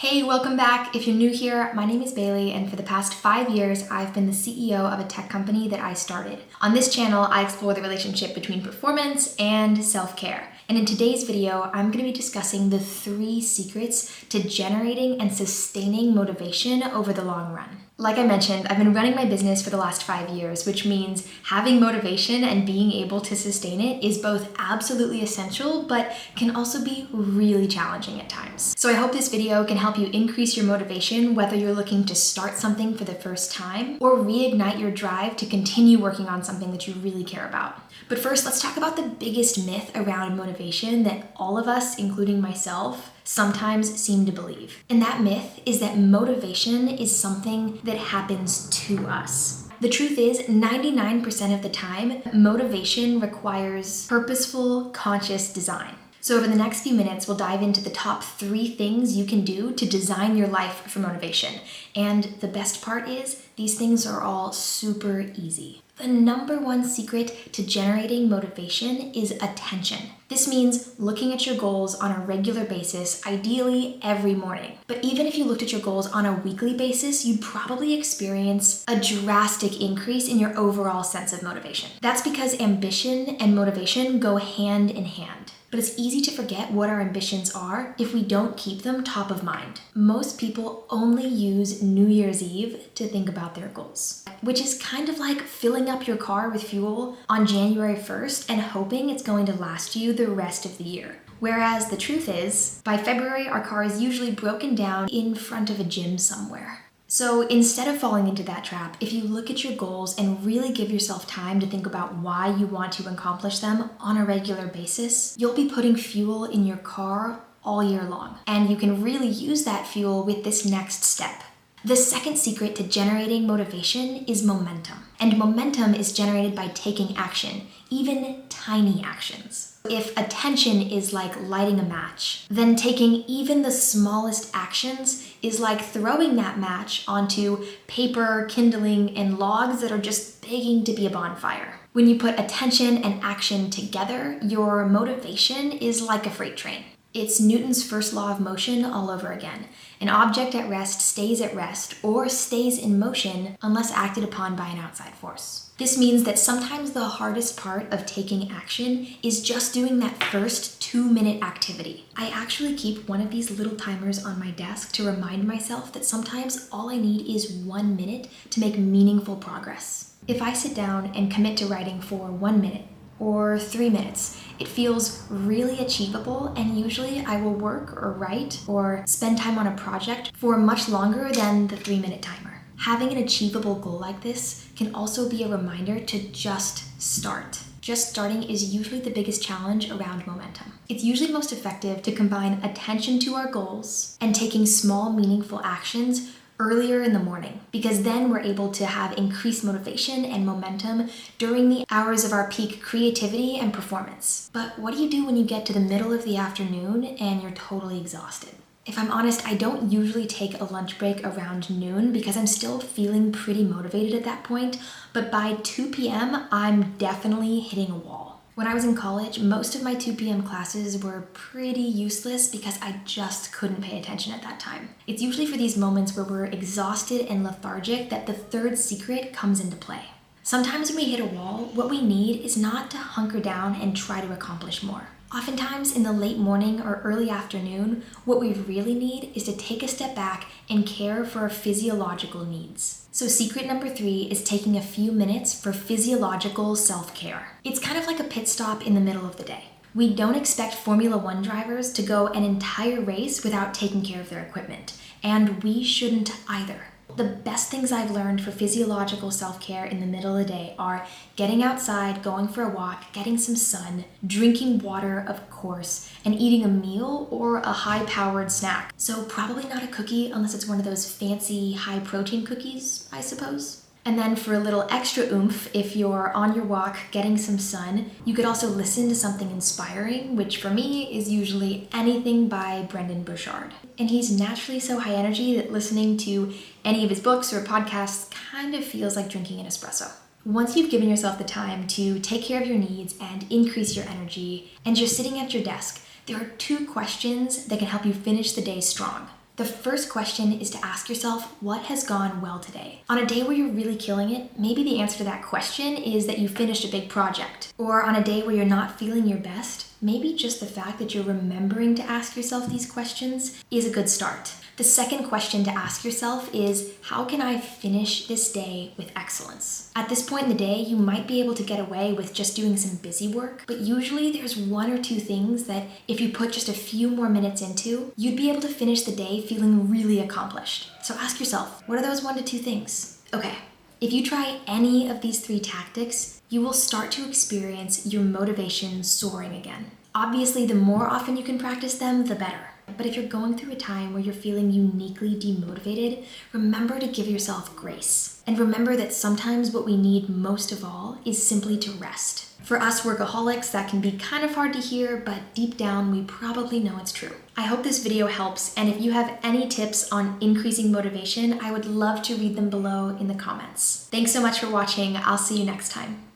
Hey, welcome back. If you're new here, my name is Bailey, and for the past 5 years, I've been the CEO of a tech company that I started. On this channel, I explore the relationship between performance and self-care. And in today's video, I'm going to be discussing the 3 secrets to generating and sustaining motivation over the long run. Like I mentioned, I've been running my business for the last 5 years, which means having motivation and being able to sustain it is both absolutely essential, but can also be really challenging at times. So I hope this video can help you increase your motivation, whether you're looking to start something for the first time or reignite your drive to continue working on something that you really care about. But first, let's talk about the biggest myth around motivation that all of us, including myself, sometimes seem to believe. And that myth is that motivation is something that happens to us. The truth is, 99% of the time, motivation requires purposeful, conscious design. So over the next few minutes, we'll dive into the top 3 things you can do to design your life for motivation. And the best part is, these things are all super easy. The number 1 secret to generating motivation is attention. This means looking at your goals on a regular basis, ideally every morning. But even if you looked at your goals on a weekly basis, you'd probably experience a drastic increase in your overall sense of motivation. That's because ambition and motivation go hand in hand. But it's easy to forget what our ambitions are if we don't keep them top of mind. Most people only use New Year's Eve to think about their goals, which is kind of like filling up your car with fuel on January 1st and hoping it's going to last you the rest of the year. Whereas the truth is, by February, our car is usually broken down in front of a gym somewhere. So instead of falling into that trap, if you look at your goals and really give yourself time to think about why you want to accomplish them on a regular basis, you'll be putting fuel in your car all year long. And you can really use that fuel with this next step. The second secret to generating motivation is momentum. And momentum is generated by taking action, even tiny actions. If attention is like lighting a match, then taking even the smallest actions is like throwing that match onto paper, kindling, and logs that are just begging to be a bonfire. When you put attention and action together, your motivation is like a freight train. It's Newton's first law of motion all over again. An object at rest stays at rest or stays in motion unless acted upon by an outside force. This means that sometimes the hardest part of taking action is just doing that first 2-minute activity. I actually keep one of these little timers on my desk to remind myself that sometimes all I need is 1 minute to make meaningful progress. If I sit down and commit to writing for 1 minute, or 3 minutes. It feels really achievable, and usually I will work or write or spend time on a project for much longer than the 3-minute timer. Having an achievable goal like this can also be a reminder to just start. Just starting is usually the biggest challenge around momentum. It's usually most effective to combine attention to our goals and taking small, meaningful actions earlier in the morning, because then we're able to have increased motivation and momentum during the hours of our peak creativity and performance. But what do you do when you get to the middle of the afternoon and you're totally exhausted? If I'm honest, I don't usually take a lunch break around noon because I'm still feeling pretty motivated at that point, but by 2 p.m., I'm definitely hitting a wall. When I was in college, most of my 2 p.m. classes were pretty useless because I just couldn't pay attention at that time. It's usually for these moments where we're exhausted and lethargic that the third secret comes into play. Sometimes when we hit a wall, what we need is not to hunker down and try to accomplish more. Oftentimes in the late morning or early afternoon, what we really need is to take a step back and care for our physiological needs. So secret number 3 is taking a few minutes for physiological self-care. It's kind of like a pit stop in the middle of the day. We don't expect Formula 1 drivers to go an entire race without taking care of their equipment, and we shouldn't either. The best things I've learned for physiological self-care in the middle of the day are getting outside, going for a walk, getting some sun, drinking water, of course, and eating a meal or a high-powered snack. So probably not a cookie unless it's one of those fancy high-protein cookies, I suppose. And then for a little extra oomph, if you're on your walk getting some sun, you could also listen to something inspiring, which for me is usually anything by Brendon Burchard. And he's naturally so high energy that listening to any of his books or podcasts kind of feels like drinking an espresso. Once you've given yourself the time to take care of your needs and increase your energy, and you're sitting at your desk, there are 2 questions that can help you finish the day strong. The first question is to ask yourself, what has gone well today? On a day where you're really killing it, maybe the answer to that question is that you finished a big project. Or on a day where you're not feeling your best, maybe just the fact that you're remembering to ask yourself these questions is a good start. The second question to ask yourself is, how can I finish this day with excellence? At this point in the day, you might be able to get away with just doing some busy work, but usually there's one or two things that if you put just a few more minutes into, you'd be able to finish the day feeling really accomplished. So ask yourself, what are those 1 to 2 things? Okay, if you try any of these 3 tactics, you will start to experience your motivation soaring again. Obviously, the more often you can practice them, the better. But if you're going through a time where you're feeling uniquely demotivated, remember to give yourself grace. And remember that sometimes what we need most of all is simply to rest. For us workaholics, that can be kind of hard to hear, but deep down, we probably know it's true. I hope this video helps, and if you have any tips on increasing motivation, I would love to read them below in the comments. Thanks so much for watching. I'll see you next time.